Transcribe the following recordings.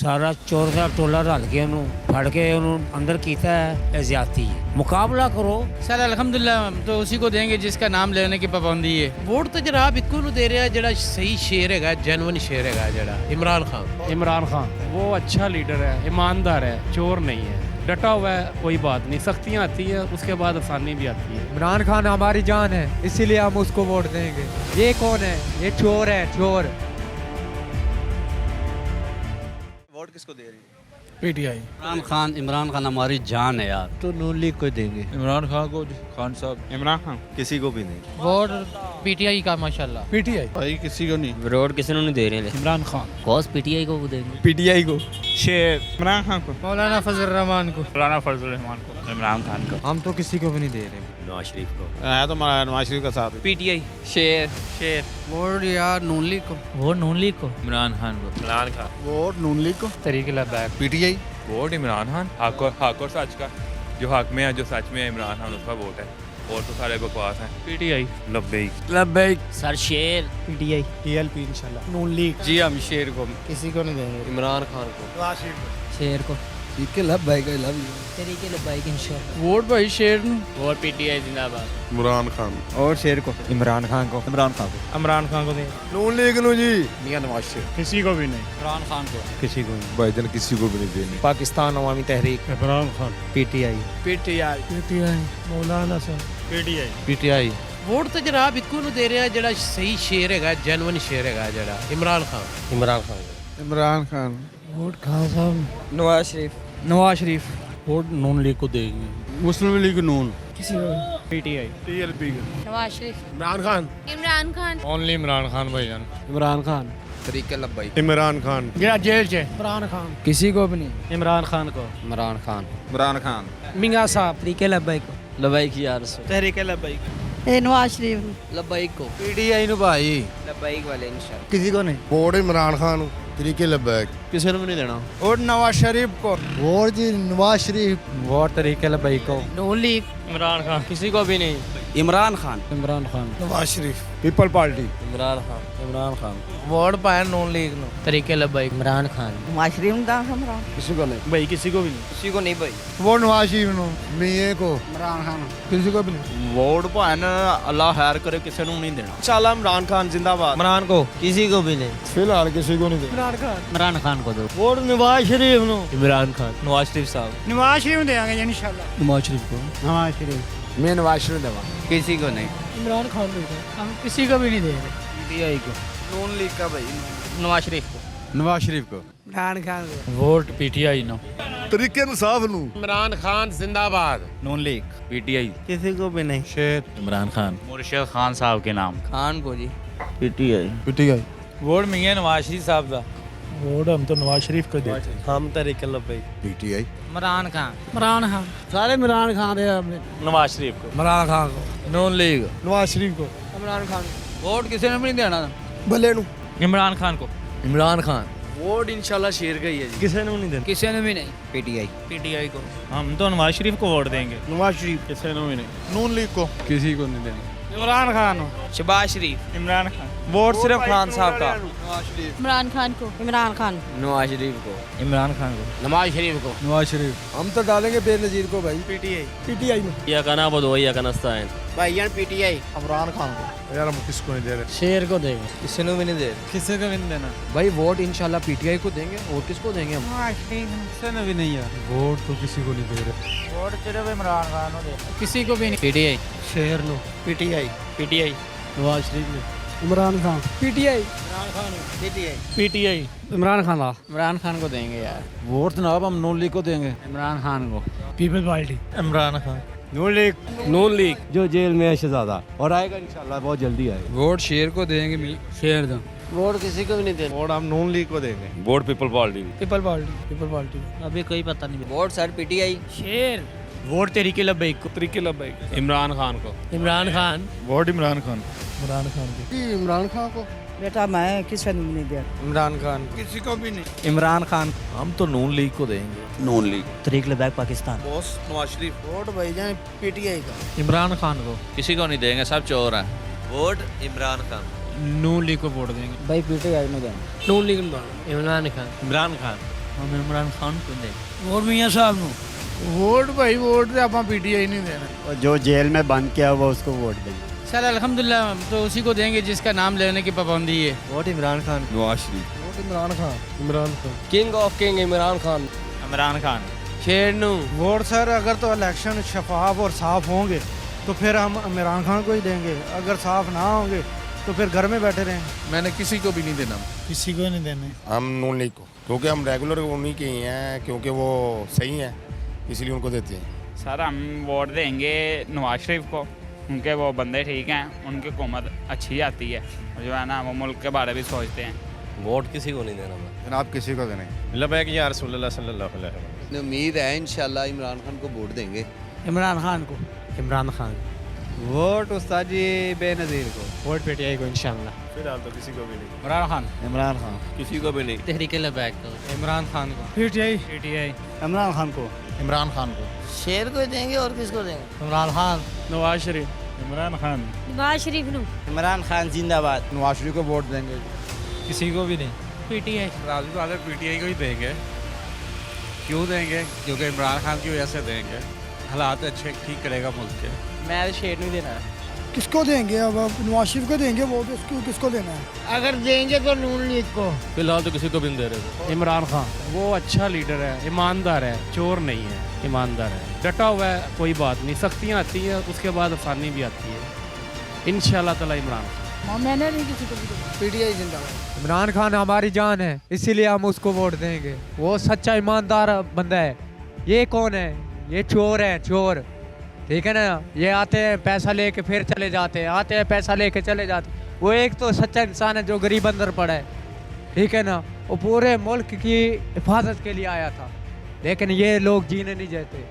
ਸਾਰਾ ਚੋਰ ਦਾ ਟੋਲਾ ਰਲ ਕੇ ਉਹਨੂੰ ਫੜ ਕੇ ਉਹਨੂੰ ਅੰਦਰ ਕੀਤਾ ਹੈ। ਇਹ ਜ਼ਿਆਦਤੀ ਹੈ। ਮੁਕਾਬਲਾ ਕਰੋ। सर अल्हम्दुलिल्लाह हम तो उसी को देंगे जिसका नाम लेने की पाबंदी है। वोट तो जनाब इक्को ਨੂੰ ਦੇ ਰਿਹਾ ਜਿਹੜਾ ਸਹੀ ਸ਼ੇਰ ਹੈਗਾ, ਜੈਨੂਇਨ ਸ਼ੇਰ ਹੈਗਾ ਜਿਹੜਾ इमरान खान। वो अच्छा लीडर है, ईमानदार है, चोर नहीं है, डटा हुआ है, कोई बात नहीं। सख्तियाँ आती है उसके बाद आसानी भी आती है। इमरान खान हमारी जान है, इसीलिए हम उसको वोट देंगे। ये कौन है? ये चोर है, चोर। वोट किसको दे रही है? पीटीआई। इमरान खान हमारी जान है यार। तो नून लीग को देंगे। इमरान खान को, खान साहब। इमरान खान किसी को भी नहीं। वोट पीटीआई का माशाल्लाह। पीटीआई भाई किसी को नहीं। वोट किसी ने नहीं दे रहे। इमरान खान। कौस पीटीआई को देंगे। पीटीआई को। शेर इमरान खान को, मौलाना फजल रहमान को। मौलाना फजल रहमान को, इमरान खान को। हम तो किसी को भी नहीं दे रहे। नवाज शरीफ को। है तो नवाज शरीफ का साथ। पीटीआई शेर वोट यार नून लीग को। वो नून लीग को। इमरान खान को। इमरान खान। वोट नून लीग को। तरीके लबैक। पीटीआई। वोट इमरान खान। हक और सच का, जो हक में है, जो सच में है, इमरान खान उसका वोट है। और तो सारे बकवास हैं। पीटीआई। लब्बैक। सर शेर पीटीआई टीएलपी इंशाल्लाह। नून लीग। जी हम शेर को। किसी को नहीं देंगे। इमरान खान को। शेर को। ठीक है लब्बैक लव यू। तरीके लबैक इंशाल्लाह। वोट भाई शेर और पीटीआई जिंदाबाद। इमरान खान। और शेर को। इमरान खान को। इमरान खान को। इमरान खान को दें। नून लीग नु जी। मियां नवाज शरीफ। किसी को भी नहीं। इमरान खान को। किसी को नहीं। भाईजान किसी को भी नहीं देनी। पाकिस्तान अवामी तहरीक। इमरान खान। पीटीआई। पीटीआई मौलाना सर। पीटीआई। पीटीआई। ਵੋਟ ਤਾਂ ਜਨਾਬ ਇੱਕੋ ਨੂੰ ਦੇ ਰਿਹਾ ਜਿਹੜਾ ਸਹੀ ਸ਼ੇਰ ਹੈਗਾ, ਜੈਨੂਇਨ ਸ਼ੇਰ ਹੈਗਾ ਜਿਹੜਾ इमरान खान। इमरान खान को। इमरान खान। वोट खान साहब। नवाज शरीफ। वोट नून लीग को देंगे। मुस्लिम लीग नून। किसी को PTI. TLP. Nawaz Sharif. Imran Khan. Imran Khan. Only Imran Khan भाईजान। इमरान खान। तरीके लब्बैक। इमरान खान। ਜਿਹੜਾ ਜੇਲ੍ਹ 'ਚ इमरान खान। किसी को भी नहीं। इमरान खान को। इमरान खान। इमरान खान। मियां साहब। तरीके लब्बैक। लबैक यार। तहरीके लब्बैक। नवाज शरीफ। लबैक को। पीटीआई नु भाई। लबैक वाले इंशाल्लाह। किसी को नहीं। वोट इमरान खान। तरीके लब्बैक। किसी ने भी नहीं देना। और नवाज शरीफ को। वोट जी नवाज शरीफ। वोट तरीके लब्बैक को। नून लीग। इमरान खान। किसी को भी नहीं। इमरान खान। इमरान खान। नवाज शरीफ। पीपल पार्टी। इमरान खान। इमरान खान। ਵੋਟ ਪਾਇਆ ਨੂਨ ਲੀਗ ਨੂੰ। ਤਰੀਕੇ ਲੱਬਾਈ। इमरान खान। नवाज शरीफ का हमरा। किसी को नहीं। भाई किसी को भी नहीं। किसी को नहीं भाई। वो नवाज शरीफ नु। मियां को। इमरान खान। किसी को भी नहीं। वोट भान अल्लाह खैर करे किसी को नहीं देना। इंशाल्लाह इमरान खान जिंदाबाद। इमरान को। किसी को भी नहीं। फिलहाल किसी को नहीं दे। इमरान खान को दो। Vote Nawaz Sharif no. इमरान खान। नवाज शरीफ साहब। नवाज शरीफ देंगे इंशाल्लाह। नवाज शरीफ को। नवाज शरीफ। मैं नवाज शरीफ देवा। किसी को नहीं। इमरान खान को हम किसी को भी नहीं दे रहे। पीटीआई को। नून लीग का भाई। नवाज शरीफ को। नवाज शरीफ को। इमरान खान को। वोट पीटीआई नो। तरीके इंसाफ नु। इमरान खान जिंदाबाद। नून लीग। पीटीआई। किसी को भी नहीं। शेर इमरान खान। मुर्शिद खान साहब के नाम। खान को जी। पीटीआई। पीटीआई। वोट मियां नवाज शरीफ साहब का। वोट हम तो नवाज शरीफ को देते। हम तरीके लब्बैक। पीटीआई। इमरान खान। इमरान खान। सारे इमरान खान है हमने। नवाज शरीफ को। इमरान खान को। नून लीग। नवाज शरीफ को। इमरान खान। वोट किसी ने भी नहीं देना। भले नु। इमरान खान को। इमरान खान। वोट इंशाल्लाह शेर का ही है जी। किसी ने नहीं देना। किसी ने भी नहीं। पीटीआई। पीटीआई को। हम तो नवाज शरीफ को वोट देंगे। नवाज शरीफ। किसी ने भी नहीं। नून लीग को। किसी को नहीं देनी। इमरान खान। शहबाज शरीफ। इमरान खान। वोट सिर्फ खान साहब का। इमरान खान को। इमरान खान। नवाज शरीफ को। इमरान खान को। नवाज शरीफ को। नवाज शरीफ। हम तो डालेंगे बेनजीर को भाई। पीटीआई। पीटीआई में। या का नाम दो या का नस्ताइन। भाईजान पीटीआई। इमरान खान को। यार हम किसको नहीं दे रहे। शेर को देंगे। किसी ने भी नहीं दे। किसी को भी नहीं देना। भाई वोट इंशाल्लाह पीटीआई को देंगे। और किसको देंगे हम? किसी ने भी नहीं यार। वोट तो किसी को नहीं दे रहे। वोट सिर्फ इमरान खान को देंगे। किसी को भी नहीं। पीटीआई। शेर no. PTI. PTI. Nawaz Sharif ने। इमरान खान। पीटीआई। पीटीआई। इमरान खान। इमरान खान को देंगे यार। वोट जनाब हम नून लीग को देंगे। इमरान खान को। पीपल पार्टी। इमरान खान। नून लीग जो जेल में है शहजादा और आएगा इंशाल्लाह बहुत जल्दी आएगा। वोट शेर को देंगे। शेर दो। वोट किसी को भी नहीं देना। वोट हम नून लीग को देंगे। Vote people party. People party. अभी कोई पता नहीं। Vote sir PTI. शेर। वोट तरीके लबैक को। तरीके लबैक। इमरान खान को। इमरान खान। वोट इमरान खान। इमरान खान को। इमरान खान को। बेटा मैं किसी ने नहीं दिया। इमरान खान। किसी को भी नहीं। इमरान खान। हम तो नून लीग को देंगे। नून लीग। तरीक लबैक पाकिस्तान। बॉस नवाज शरीफ। वोट भाईजान पीटीआई का। इमरान खान को। किसी को नहीं देंगे, सब चोर हैं। वोट इमरान खान। नून लीग को वोट देंगे। भाई पीटीआई में देंगे। नून लीग में। इमरान खान। इमरान खान। ہم عمران خان کو دیں اور میاں صاحب نو ووٹ بھائی ووٹ تو آپ پی ٹی آئی نہیں دینا. اور جو جیل میں بند کیا وہ اس کو ووٹ دیں گے. چل الحمدللہ ہم تو اسی کو دیں گے جس کا نام لینے کی پابندی ہے. Vote Imran Khan. Nawaz Sharif. Vote Imran Khan. Imran Khan. King of king Imran Khan. Imran Khan. شیر نو. ووٹ سر اگر تو الیکشن شفاف اور صاف ہوں گے تو پھر ہم عمران خان کو ہی دیں گے. اگر صاف نہ ہوں گے تو پھر گھر میں بیٹھے رہیں. میں نے کسی کو بھی نہیں دینا. کسی کو نہیں دینے. ہم نون لیگ کو, کیونکہ ہم ریگولر انہیں کے ہی ہیں, کیونکہ وہ صحیح ہیں اسی لیے ان کو دیتے ہیں. سر ہم ووٹ دیں گے نواز شریف کو, کیونکہ وہ بندے ٹھیک ہیں, ان کی حکومت اچھی آتی ہے, جو ہے نا وہ ملک کے بارے بھی سوچتے ہیں. ووٹ کسی کو نہیں دینا. جناب کسی کو دینے. لبیک یا رسول اللہ صلی اللہ علیہ وسلم. امید ہے انشاءاللہ عمران خان کو ووٹ دیں گے. عمران خان کو. عمران خان. ووٹ استاد جی بے نظیر کو. ووٹ پی ٹی آئی کو انشاءاللہ. فی الحال تو کسی کو بھی نہیں. عمران خان. عمران خان. کسی کو بھی نہیں. تحریک لبیک کو. عمران خان کو. پی ٹی آئی. عمران خان کو. عمران خان کو. شیر کو دیں گے اور کس کو دیں گے؟ عمران خان. نواز شریف. عمران خان. نواز شریف نو. عمران خان زندہ باد. نواز شریف کو ووٹ دیں گے. کسی کو بھی نہیں. پی ٹی آئی. راجو والے پی ٹی آئی کو ہی دیں گے. کیوں دیں گے؟ کیونکہ عمران خان کی وجہ سے دیں گے. حالات اچھے ٹھیک کرے گا ملک کے. میں شیر نہیں دینا. کس کو دیں گے؟ اب نواز شریف کو دیں گے ووٹ, کس کو دینا ہے؟ اگر دیں گے تو نون لیگ کو. فی الحال تو کسی کو بھی نہیں دے رہے. عمران خان. وہ اچھا لیڈر ہے, ایماندار ہے, چور نہیں ہے, ایماندار ہے, ڈٹا ہوا ہے, کوئی بات نہیں. سختیاں آتی ہیں اس کے بعد آسانی بھی آتی ہے. انشاءاللہ تعالی عمران خان. میں نے نہیں کسی کو بھی. پی ٹی آئی زندہ باد. عمران خان ہماری جان ہے, اسی لیے ہم اس کو ووٹ دیں گے. وہ سچا ایماندار بندہ ہے. یہ کون ہے؟ یہ چور ہے, چور. ٹھیک ہے نا, یہ آتے ہیں پیسہ لے کے پھر چلے جاتے ہیں, آتے ہیں پیسہ لے کے چلے جاتے ہیں. وہ ایک تو سچا انسان ہے جو غریب اندر پڑا ہے. ٹھیک ہے نا, وہ پورے ملک کی حفاظت کے لیے آیا تھا, لیکن یہ لوگ جینے نہیں دیتے.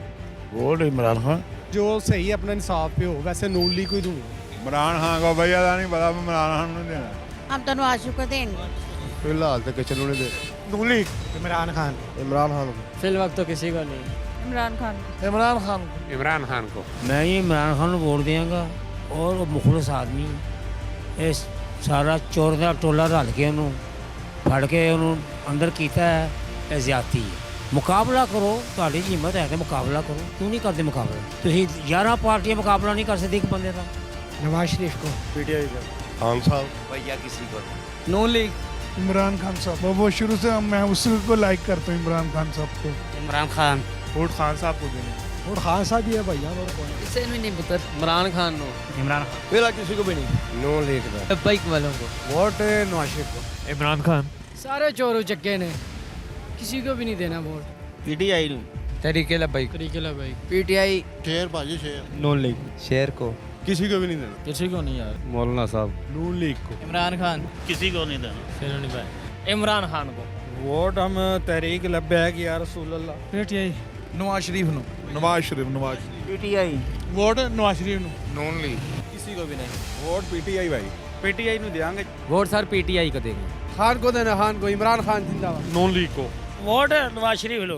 ووٹ عمران خان. جو صحیح اپنا انصاف پہ ہو, ویسے نون لیگ کو ہی دوں گا. عمران خان کو بھیا نہیں پتا, عمران خان نہیں دینا. ہم تو نواز شریف کو دیں گے. فی الحال تک چلو نہیں دے. نون لیگ. عمران خان. عمران خان کو. فی الوقت تو کسی کو نہیں. عمران خان کو. عمران خان کو. عمران خان کو. میں یہ عمران خان کو ووٹ دیں گا. اور وہ مخلص آدمی, یہ سارا چور کا ٹولا رل کے انہوں پھڑ کے انہوں اندر کیتا ہے, یہ زیادتی ہے. مقابلہ کرو, تاری ہمت ہے کہ مقابلہ کرو, کیوں نہیں کرتے مقابلہ؟ تھی 11 پارٹیاں مقابلہ نہیں کر سکتی ایک بندے کا. نواز شریف کو. پی ٹی آئی کا. خان صاحب. بھیا کسی کو نون لیگ. عمران خان صاحب. وہ شروع سے میں اسی کو لائک کرتا ہوں, عمران خان صاحب کو. عمران خان. ووٹ خان صاحب کو دینے. ووٹ خان صاحب ہی ہے بھیا, اور کون ہے؟ اسے بھی نہیں پتہ. عمران خان نو. عمران فی الحال کسی کو بھی نہیں. نون لیگ کا. بائک والوں کو. ووٹ نواز شریف کو. عمران خان. سارے چورو چکے نے, کسی کو بھی نہیں دینا ووٹ. پی ٹی آئی. تحریک لبیک. تحریک لبیک. پی ٹی آئی. شیر بھاجی شیر. نون لیگ. شیر کو. کسی کو بھی نہیں دینا. کسی کو نہیں یار. مولانا صاحب. نون لیگ کو. عمران خان. کسی کو نہیں دینا. عمران خان کو. ووٹ ہم تحریک Labbaik Ya Rasool Allah. P T I. Nawaz Sharif no. Nawaz Sharif. Nawaz Sharif. P T I. Vote Nawaz Sharif no. Noon League. کسی کو بھی نہیں. ووٹ پی ٹی آئی بھائی. پی ٹی آئی نو دیں گے. ووٹ سر پی ٹی آئی کو دیں گے. خان کو دینا, خان کو. عمران خان زندہ باد. نون لیگ کو. ووٹ نواز شریف لو.